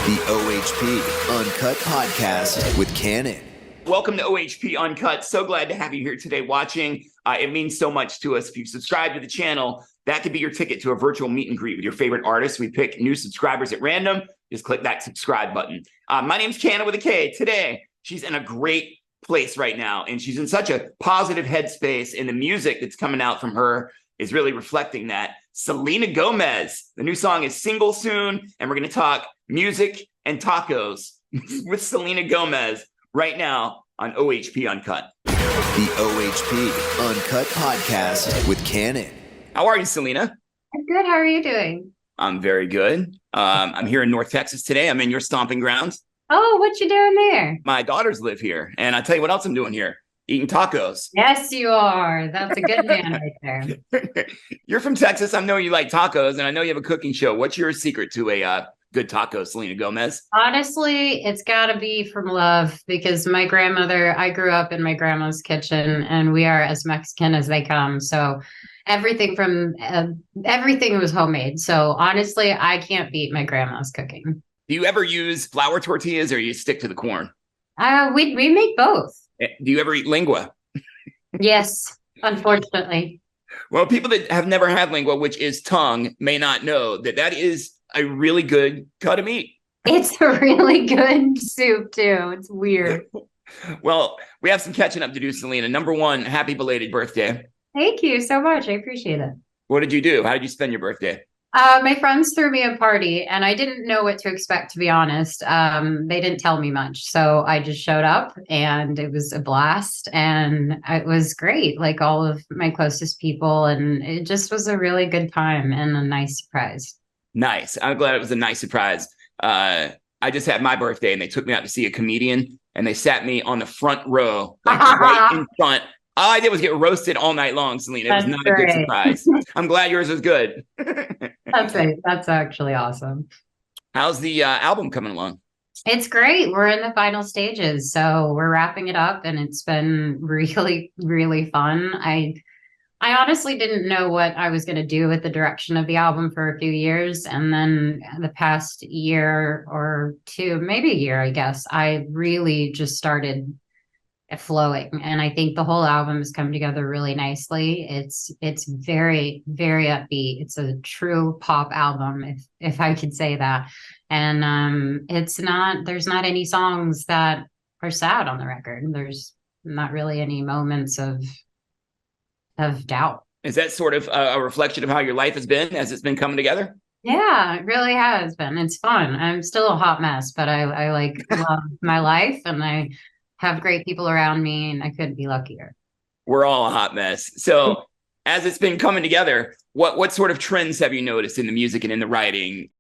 The OHP Uncut Podcast with Kannon. Welcome to OHP Uncut. So glad to have you here today watching. It means so much to us. If you subscribe to the channel, that could be your ticket to a virtual meet and greet with your favorite artists. We pick new subscribers at random. Just click that subscribe button. My name's Kannon with a K. Today, she's in a great place right now, and she's in such a positive headspace, and the music that's coming out from her is really reflecting that. Selena Gomez. The new song is Single Soon, and we're going to talk music and tacos with Selena Gomez right now on OHP Uncut. The OHP Uncut Podcast with Kannon. How are you, Selena? I'm good. How are you doing? I'm very good. I'm here in North Texas today. I'm in your stomping grounds. Oh, what you doing there? My daughters live here, and I'll tell you what else I'm doing here. Eating tacos. Yes, you are. That's a good man right there. You're from Texas. I know you like tacos, and I know you have a cooking show. What's your secret to a good taco, Selena Gomez? Honestly, it's got to be from love, because my grandmother, I grew up in my grandma's kitchen, and we are as Mexican as they come. So everything was homemade. So honestly, I can't beat my grandma's cooking. Do you ever use flour tortillas, or you stick to the corn? We make both. Do you ever eat lingua? Yes, unfortunately. Well, people that have never had lingua, which is tongue, may not know that is a really good cut of meat. It's a really good soup, too. It's weird. Well, we have some catching up to do, Selena. Number one, happy belated birthday. Thank you so much. I appreciate it. What did you do? How did you spend your birthday? My friends threw me a party, and I didn't know what to expect, to be honest. They didn't tell me much. So I just showed up, and it was a blast, and it was great. Like, all of my closest people, and it just was a really good time and a nice surprise. Nice. I'm glad it was a nice surprise. I just had my birthday, and they took me out to see a comedian, and they sat me on the front row, like right in front. All I did was get roasted all night long, Selena. It was not a good surprise. I'm glad yours was good. That's right. That's actually awesome. How's the album coming along? It's great. We're in the final stages, so we're wrapping it up, and it's been really, really fun. I honestly didn't know what I was going to do with the direction of the album for a few years, and then the past year or two, maybe a year, I guess, I really just started flowing, and I think the whole album has come together really nicely. It's very, very upbeat. It's a true pop album, if I could say that. And there's not any songs that are sad on the record. There's not really any moments of doubt. Is that sort of a reflection of how your life has been as it's been coming together? Yeah, it really has been. It's fun. I'm still a hot mess, but I love my life, and I have great people around me, and I couldn't be luckier. We're all a hot mess. So as it's been coming together, what sort of trends have you noticed in the music and in the writing,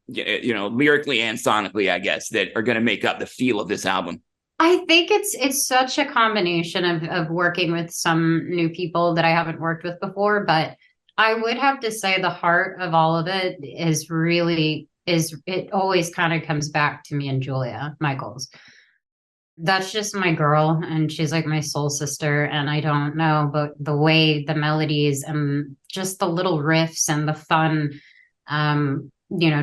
lyrically and sonically, I guess, that are going to make up the feel of this album? I think it's such a combination of working with some new people that I haven't worked with before, but I would have to say the heart of all of it it always kind of comes back to me and Julia Michaels. That's just my girl, and she's like my soul sister. And I don't know, but the way the melodies and just the little riffs and the fun,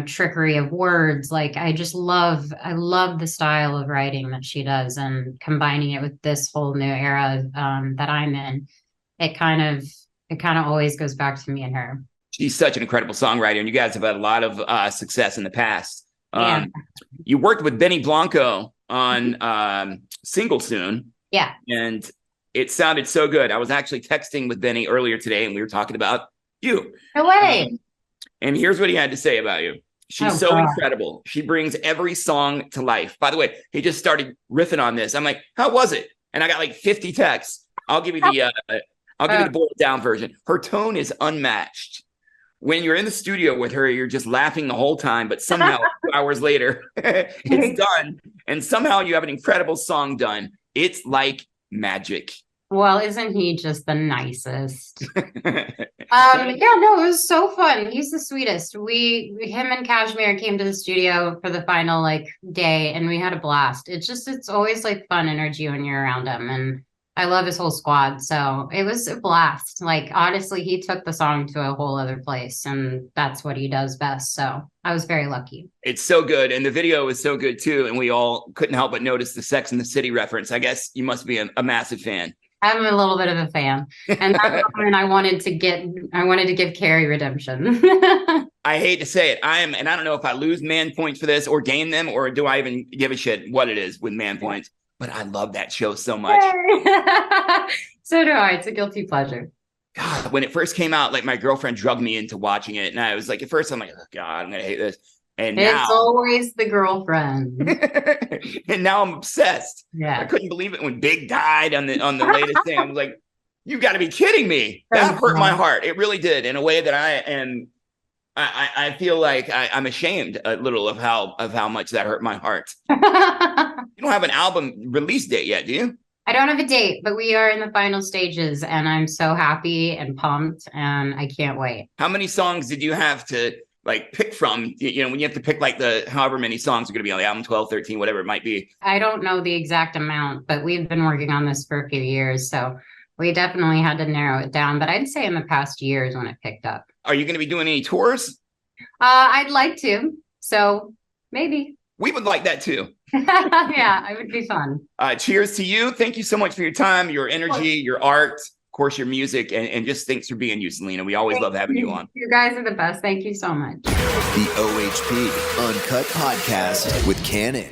trickery of words, like I love the style of writing that she does, and combining it with this whole new era that I'm in. It kind of always goes back to me and her. She's such an incredible songwriter, and you guys have had a lot of success in the past. Yeah. You worked with Benny Blanco on Single Soon. Yeah. And it sounded so good. I was actually texting with Benny earlier today, and we were talking about you. No way. And here's what he had to say about you. She's incredible. She brings every song to life. By the way, he just started riffing on this. I'm like, how was it? And I got like 50 texts. I'll give you the boiled down version. Her tone is unmatched. When you're in the studio with her, you're just laughing the whole time, but somehow 2 hours later, it's done. And somehow you have an incredible song done. It's like magic. Well, isn't he just the nicest? It was so fun. He's the sweetest. Him and Kashmir came to the studio for the final day, and we had a blast. It's always like fun energy when you're around him. And I love his whole squad. So it was a blast. Like, honestly, he took the song to a whole other place, and that's what he does best. So I was very lucky. It's so good. And the video is so good too. And we all couldn't help but notice the Sex and the City reference. I guess you must be a massive fan. I'm a little bit of a fan. And that's when I wanted to give Carrie redemption. I hate to say it. And I don't know if I lose man points for this or gain them, or do I even give a shit what it is with man points. But I love that show so much. So do I. It's a guilty pleasure. God, when it first came out, like my girlfriend drugged me into watching it. And I was like, at first I'm like, oh God, I'm going to hate this. And it's now, always the girlfriend. and now I'm obsessed. Yeah. I couldn't believe it when Big died on the latest thing. I was like, you got to be kidding me. That hurt my heart. It really did, in a way that I feel like I'm ashamed a little of how much that hurt my heart. You don't have an album release date yet, do you? I don't have a date, but we are in the final stages, and I'm so happy and pumped, and I can't wait. How many songs did you have to like pick from? You know, when you have to pick like the however many songs are going to be on the album, 12, 13, whatever it might be. I don't know the exact amount, but we've been working on this for a few years, so we definitely had to narrow it down. But I'd say in the past years when it picked up. Are you going to be doing any tours? I'd like to, so maybe. We would like that too. Yeah, it would be fun. Cheers to you. Thank you so much for your time, your energy, your art, of course, your music, and just thanks for being you, Selena. We always love having you on. You guys are the best. Thank you so much. The OHP Uncut Podcast with Kannon.